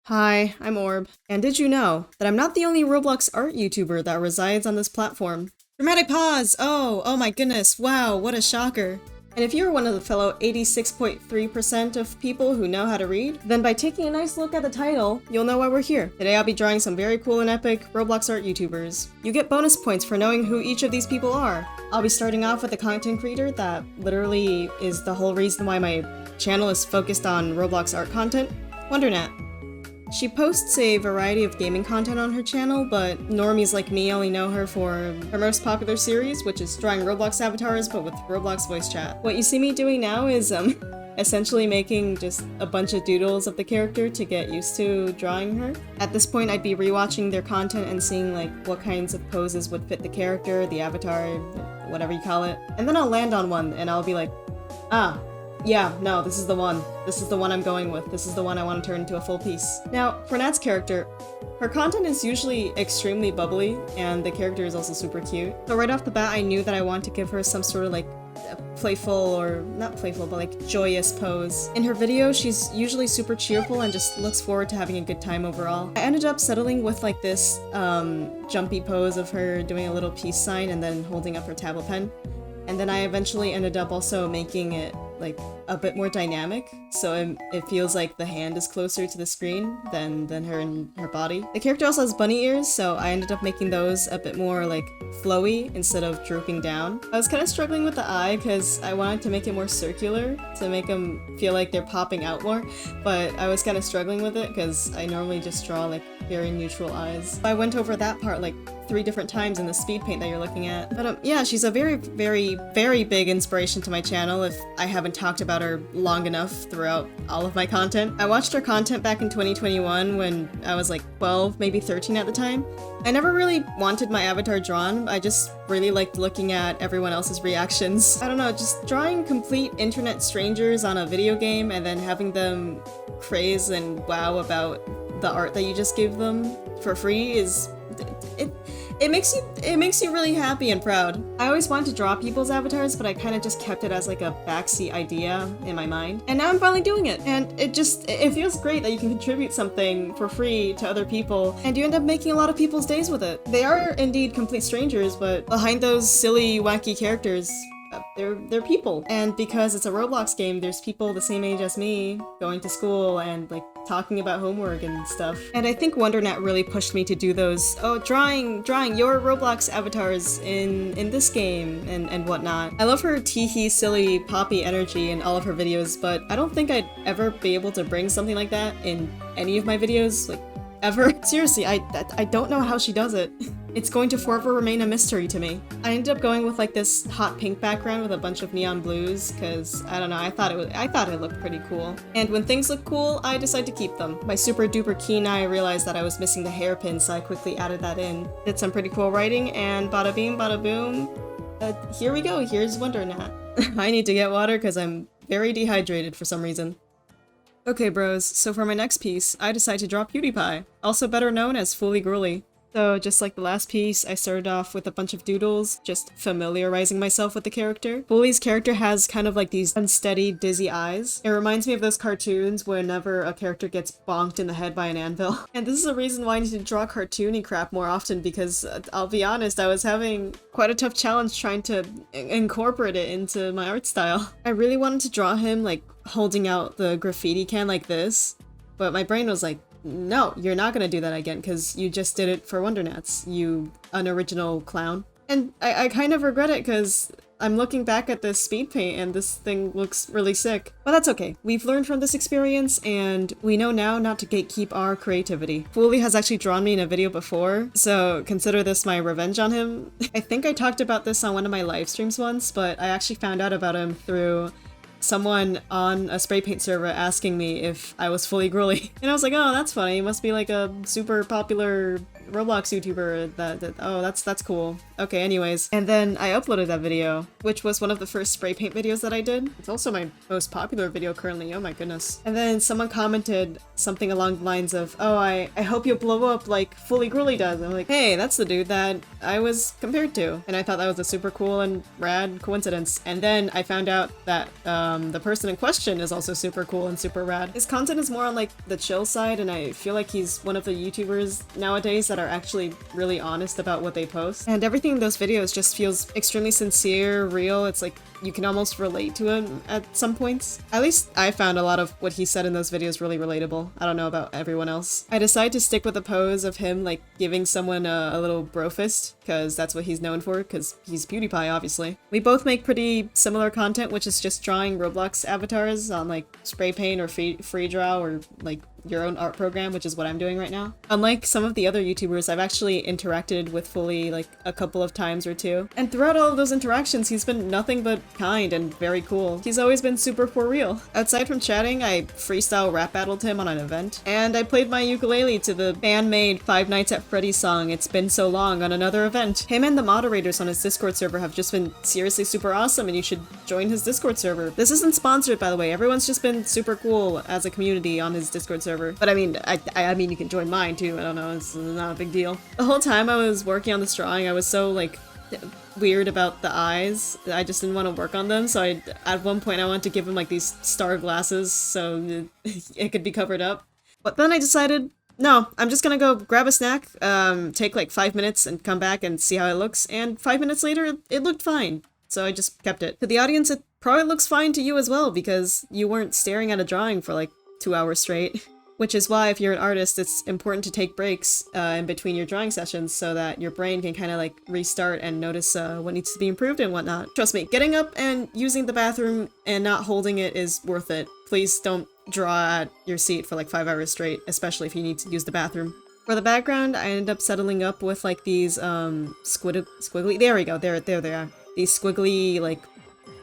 Hi, I'm Orb, and did you know that I'm not the only Roblox art YouTuber that resides on this platform? Dramatic pause! Oh my goodness, wow, what a shocker. And if you're one of the fellow 86.3% of people who know how to read, then by taking a nice look at the title, you'll know why we're here. Today I'll be drawing some very cool and epic Roblox art YouTubers. You get bonus points for knowing who each of these people are. I'll be starting off with a content creator that literally is the whole reason why my channel is focused on Roblox art content, WonderNat. She posts a variety of gaming content on her channel, but normies like me only know her for her most popular series, which is drawing Roblox avatars but with Roblox voice chat. What you see me doing now is essentially making just a bunch of doodles of the character to get used to drawing her. At this point, I'd be rewatching their content and seeing like what kinds of poses would fit the character, the avatar, whatever you call it. And then I'll land on one and I'll be like, ah, yeah, no, this is the one. This is the one I'm going with. This is the one I want to turn into a full piece. Now, for Nat's character, her content is usually extremely bubbly, and the character is also super cute. So right off the bat, I knew that I wanted to give her some sort of like playful, or not playful, but like joyous pose. In her video, she's usually super cheerful and just looks forward to having a good time overall. I ended up settling with like this jumpy pose of her doing a little peace sign and then holding up her tablet pen. And then I eventually ended up also making it like a bit more dynamic, so it feels like the hand is closer to the screen than her and her body. The character also has bunny ears, so I ended up making those a bit more like flowy instead of drooping down. I was kind of struggling with the eye because I wanted to make it more circular to make them feel like they're popping out more, but I was kind of struggling with it because I normally just draw like very neutral eyes. I went over that part like 3 different times in the speed paint that you're looking at. But yeah, she's a very big inspiration to my channel if I haven't talked about her long enough throughout all of my content. I watched her content back in 2021 when I was like 12, maybe 13 at the time. I never really wanted my avatar drawn, I just really liked looking at everyone else's reactions. I don't know, just drawing complete internet strangers on a video game and then having them craze and wow about the art that you just gave them for free is it makes you really happy and proud. I always wanted to draw people's avatars, but I kind of just kept it as like a backseat idea in my mind. And now I'm finally doing it, and it feels great that you can contribute something for free to other people, and you end up making a lot of people's days with it. They are indeed complete strangers, but behind those silly, wacky characters, they're people. And because it's a Roblox game, there's people the same age as me going to school and like talking about homework and stuff. And I think WonderNat really pushed me to do those, drawing your Roblox avatars in this game and whatnot. I love her teehee silly poppy energy in all of her videos, but I don't think I'd ever be able to bring something like that in any of my videos, like ever. Seriously, I don't know how she does it. It's going to forever remain a mystery to me. I ended up going with like this hot pink background with a bunch of neon blues because I don't know, I thought it looked pretty cool. And when things look cool, I decide to keep them. My super duper keen eye realized that I was missing the hairpin, so I quickly added that in. Did some pretty cool writing, and bada beam, bada boom. Here we go, here's WonderNat. I need to get water because I'm very dehydrated for some reason. Okay bros, so for my next piece, I decide to draw PewDiePie, also better known as Fully Gruely. So just like the last piece, I started off with a bunch of doodles, just familiarizing myself with the character. Fully's character has kind of like these unsteady, dizzy eyes. It reminds me of those cartoons whenever a character gets bonked in the head by an anvil. And this is a reason why I need to draw cartoony crap more often because, I'll be honest, I was having quite a tough challenge trying to incorporate it into my art style. I really wanted to draw him like holding out the graffiti can like this, but my brain was like, no, you're not gonna do that again because you just did it for WonderNats, you unoriginal clown. And I kind of regret it because I'm looking back at this speed paint and this thing looks really sick. But that's okay. We've learned from this experience and we know now not to gatekeep our creativity. Fully has actually drawn me in a video before, so consider this my revenge on him. I think I talked about this on one of my live streams once, but I actually found out about him through someone on a spray paint server asking me if I was Fully Gruely. And I was like, oh, that's funny. It must be like a super popular Roblox YouTuber oh, that's cool. Okay, anyways. And then I uploaded that video, which was one of the first spray paint videos that I did. It's also my most popular video currently, oh my goodness. And then someone commented something along the lines of, oh, I hope you blow up like Fully Gruely does. And I'm like, hey, that's the dude that I was compared to. And I thought that was a super cool and rad coincidence. And then I found out that the person in question is also super cool and super rad. His content is more on like the chill side, and I feel like he's one of the YouTubers nowadays that are actually really honest about what they post. And everything in those videos just feels extremely sincere, real. It's like you can almost relate to him at some points. At least I found a lot of what he said in those videos really relatable. I don't know about everyone else. I decided to stick with the pose of him like giving someone a little bro fist, because that's what he's known for, because he's PewDiePie, obviously. We both make pretty similar content, which is just drawing Roblox avatars on like spray paint or free draw or like your own art program, which is what I'm doing right now. Unlike some of the other YouTubers, I've actually interacted with Fully like a couple of times or two. And throughout all of those interactions, he's been nothing but kind and very cool. He's always been super for real. Outside from chatting, I freestyle rap battled him on an event. And I played my ukulele to the fan-made Five Nights at Freddy's song, It's Been So Long, on another event. Him and the moderators on his Discord server have just been seriously super awesome, and you should join his Discord server. This isn't sponsored, by the way. Everyone's just been super cool as a community on his Discord server. But I mean, I mean, you can join mine too. I don't know, it's not a big deal. The whole time I was working on this drawing, I was so like weird about the eyes. I just didn't want to work on them, so at one point I wanted to give him like these star glasses so it could be covered up. But then I decided, no, I'm just gonna go grab a snack, take like 5 minutes and come back and see how it looks, and 5 minutes later, it looked fine. So I just kept it. To the audience, it probably looks fine to you as well, because you weren't staring at a drawing for like 2 hours straight. Which is why if you're an artist, it's important to take breaks in between your drawing sessions so that your brain can kind of like restart and notice what needs to be improved and whatnot. Trust me, getting up and using the bathroom and not holding it is worth it. Please don't draw at your seat for like 5 hours straight, especially if you need to use the bathroom. For the background, I ended up settling up with like these squiggly, there we go, there they are. These squiggly like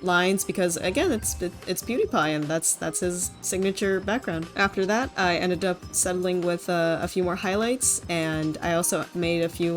lines, because again, it's PewDiePie and that's his signature background. After that, I ended up settling with a few more highlights, and I also made a few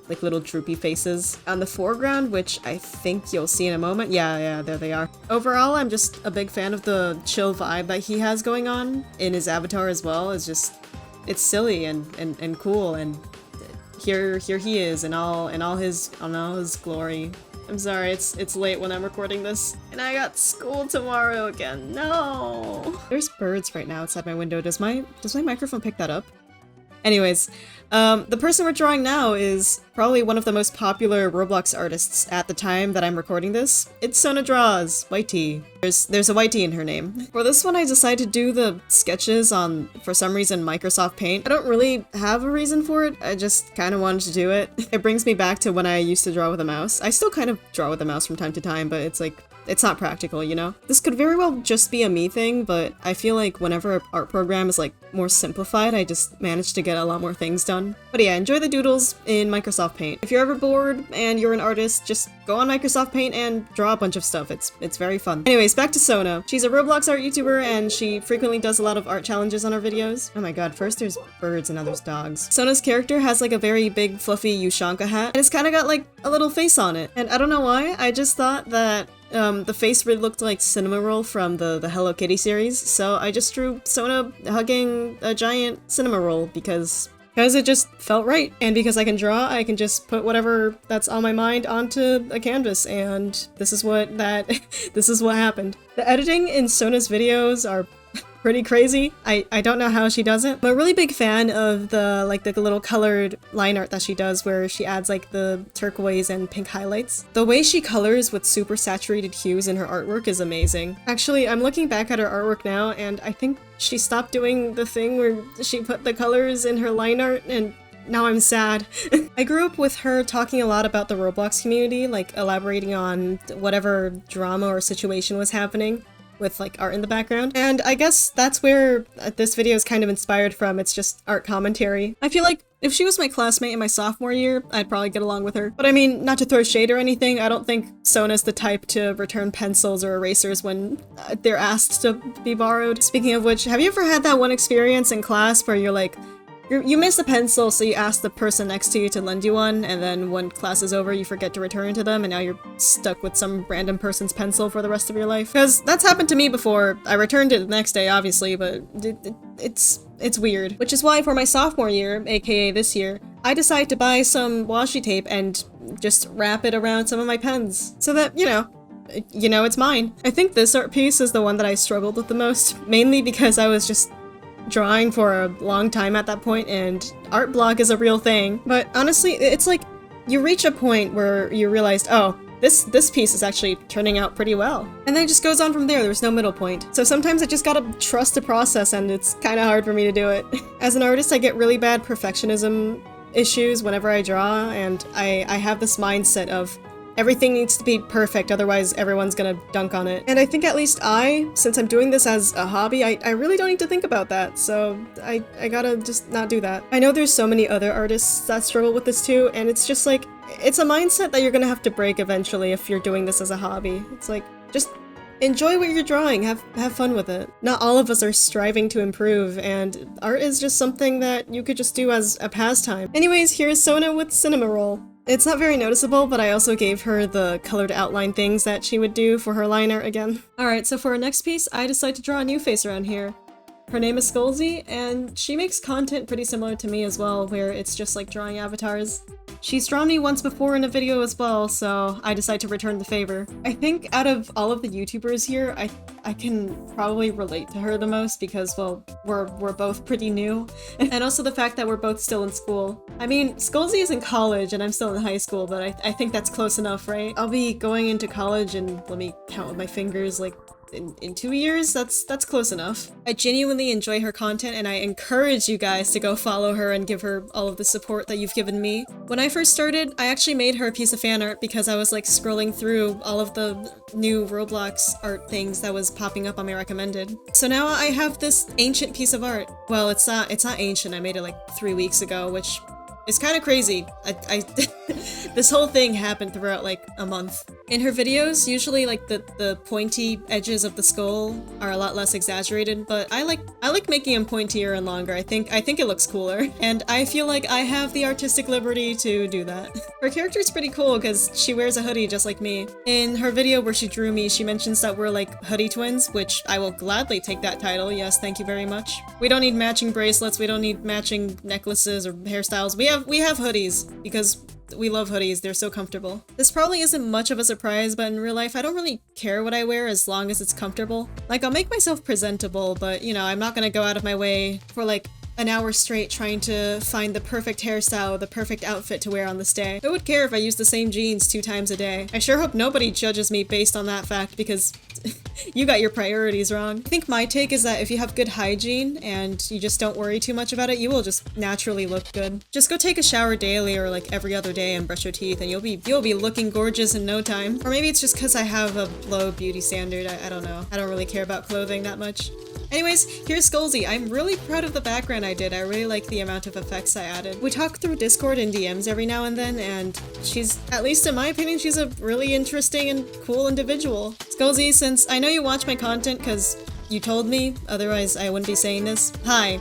like little droopy faces on the foreground, which I think you'll see in a moment. Yeah, there they are. Overall, I'm just a big fan of the chill vibe that he has going on in his avatar as well. It's silly and cool, and here he is in all his glory. I'm sorry, it's late when I'm recording this, and I got school tomorrow again. No! There's birds right now outside my window. Does my microphone pick that up? Anyways, the person we're drawing now is probably one of the most popular Roblox artists at the time that I'm recording this. It's Sona Draws, White Tea. There's a white tea in her name. For this one, I decided to do the sketches on, for some reason, Microsoft Paint. I don't really have a reason for it, I just kind of wanted to do it. It brings me back to when I used to draw with a mouse. I still kind of draw with a mouse from time to time, but it's like, it's not practical, you know? This could very well just be a me thing, but I feel like whenever an art program is like more simplified, I just manage to get a lot more things done. But yeah, enjoy the doodles in Microsoft Paint. If you're ever bored and you're an artist, just go on Microsoft Paint and draw a bunch of stuff. It's very fun. Anyways, back to Sona. She's a Roblox art YouTuber, and she frequently does a lot of art challenges on her videos. Oh my god, first there's birds and now there's dogs. Sona's character has like a very big fluffy Ushanka hat, and it's kind of got like a little face on it. And I don't know why, I just thought that the face really looked like Cinnamoroll from the Hello Kitty series, so I just drew Sona hugging a giant Cinnamoroll because it just felt right. And because I can draw, I can just put whatever that's on my mind onto a canvas, and this is what happened. The editing in Sona's videos are pretty crazy. I don't know how she does it. I'm a really big fan of the little colored line art that she does where she adds like the turquoise and pink highlights. The way she colors with super saturated hues in her artwork is amazing. Actually, I'm looking back at her artwork now, and I think she stopped doing the thing where she put the colors in her line art, and now I'm sad. I grew up with her talking a lot about the Roblox community, like elaborating on whatever drama or situation was happening with like art in the background. And I guess that's where this video is kind of inspired from. It's just art commentary. I feel like if she was my classmate in my sophomore year, I'd probably get along with her. But I mean, not to throw shade or anything, I don't think Sona's the type to return pencils or erasers when they're asked to be borrowed. Speaking of which, have you ever had that one experience in class where you're like, You miss a pencil, so you ask the person next to you to lend you one, and then when class is over, you forget to return it to them, and now you're stuck with some random person's pencil for the rest of your life. Because that's happened to me before. I returned it the next day, obviously, but it's weird. Which is why for my sophomore year, aka this year, I decided to buy some washi tape and just wrap it around some of my pens, so that, you know, it's mine. I think this art piece is the one that I struggled with the most, mainly because I was just drawing for a long time at that point, and art block is a real thing. But honestly, it's like you reach a point where you realized, oh, this piece is actually turning out pretty well. And then it just goes on from there. There's no middle point. So sometimes I just gotta trust the process, and it's kind of hard for me to do it. As an artist, I get really bad perfectionism issues whenever I draw, and I have this mindset of everything needs to be perfect, otherwise everyone's gonna dunk on it. And I think at least since I'm doing this as a hobby, I really don't need to think about that, so I gotta just not do that. I know there's so many other artists that struggle with this too, and it's just like, it's a mindset that you're gonna have to break eventually if you're doing this as a hobby. It's like, just enjoy what you're drawing, have fun with it. Not all of us are striving to improve, and art is just something that you could just do as a pastime. Anyways, here's Sona with Cinema Roll. It's not very noticeable, but I also gave her the colored outline things that she would do for her line art again. Alright, so for our next piece, I decided to draw a new face around here. Her name is Skullsy, and she makes content pretty similar to me as well, where it's just like drawing avatars. She's drawn me once before in a video as well, so I decided to return the favor. I think out of all of the YouTubers here, I can probably relate to her the most because, well, we're both pretty new. And also the fact that we're both still in school. I mean, Skullsy is in college and I'm still in high school, but I think that's close enough, right? I'll be going into college and let me count with my fingers, like, in 2 years, that's close enough. I genuinely enjoy her content, and I encourage you guys to go follow her and give her all of the support that you've given me. When I first started, I actually made her a piece of fan art because I was like scrolling through all of the new Roblox art things that was popping up on my recommended. So now I have this ancient piece of art. Well, it's not ancient, I made it like 3 weeks ago, which is kind of crazy. This whole thing happened throughout like a month. In her videos, usually like the pointy edges of the skull are a lot less exaggerated, but I like making them pointier and longer. I think it looks cooler, and I feel like I have the artistic liberty to do that. Her character's pretty cool because she wears a hoodie just like me. In her video where she drew me, she mentions that we're like hoodie twins, which I will gladly take that title. Yes, thank you very much. We don't need matching bracelets, we don't need matching necklaces or hairstyles. We have hoodies because we love hoodies, they're so comfortable. This probably isn't much of a surprise, but in real life, I don't really care what I wear as long as it's comfortable. Like, I'll make myself presentable, but, you know, I'm not gonna go out of my way for, like, an hour straight trying to find the perfect hairstyle, the perfect outfit to wear on this day. Who would care if I use the same jeans 2 times a day? I sure hope nobody judges me based on that fact, because you got your priorities wrong. I think my take is that if you have good hygiene and you just don't worry too much about it, you will just naturally look good. Just go take a shower daily or like every other day and brush your teeth and you'll be looking gorgeous in no time. Or maybe it's just because I have a low beauty standard, I don't know. I don't really care about clothing that much. Anyways, here's Skullsy. I'm really proud of the background I did. I really like the amount of effects I added. We talk through Discord and DMs every now and then, and she's, at least in my opinion, she's a really interesting and cool individual. Skullsy, since I know you watch my content because you told me, otherwise I wouldn't be saying this. Hi.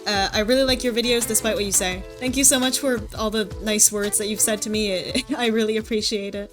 I really like your videos despite what you say. Thank you so much for all the nice words that you've said to me. I really appreciate it.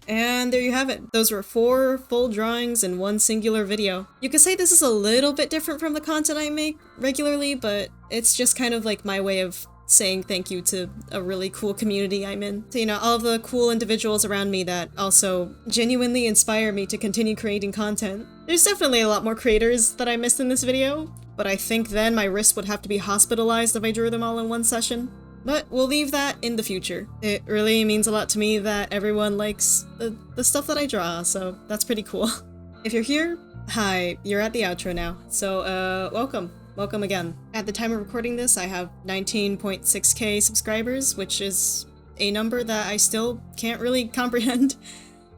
And there you have it. Those were 4 full drawings in 1 singular video. You could say this is a little bit different from the content I make regularly, but it's just kind of like my way of saying thank you to a really cool community I'm in. So, you know, all of the cool individuals around me that also genuinely inspire me to continue creating content. There's definitely a lot more creators that I missed in this video, but I think then my wrist would have to be hospitalized if I drew them all in 1 session. But we'll leave that in the future. It really means a lot to me that everyone likes the stuff that I draw, so that's pretty cool. If you're here, hi, you're at the outro now. So, welcome. Welcome again. At the time of recording this, I have 19.6k subscribers, which is a number that I still can't really comprehend.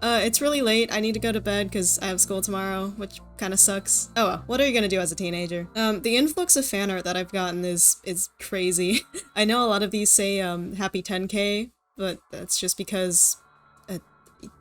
It's really late. I need to go to bed because I have school tomorrow, which kind of sucks. Oh well, what are you gonna do as a teenager? The influx of fan art that I've gotten is crazy. I know a lot of these say, happy 10k, but that's just because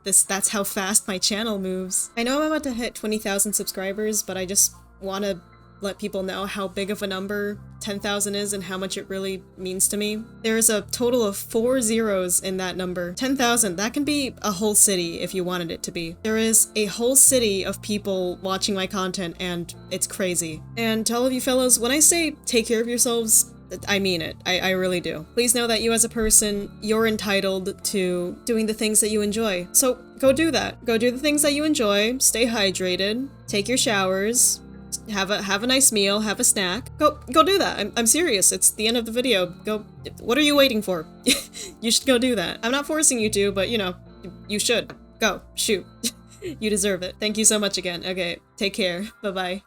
that's how fast my channel moves. I know I'm about to hit 20,000 subscribers, but I just want to let people know how big of a number 10,000 is and how much it really means to me. There's a total of 4 zeros in that number. 10,000, that can be a whole city if you wanted it to be. There is a whole city of people watching my content, and it's crazy. And to all of you fellows, when I say take care of yourselves, I mean it. I really do. Please know that you as a person, you're entitled to doing the things that you enjoy. So go do that. Go do the things that you enjoy, stay hydrated, take your showers, have a nice meal, have a snack. Go do that. I'm serious. It's the end of the video. Go. What are you waiting for? You should go do that. I'm not forcing you to, but you know, you should. Go. Shoot. You deserve it. Thank you so much again. Okay, take care. Bye-bye.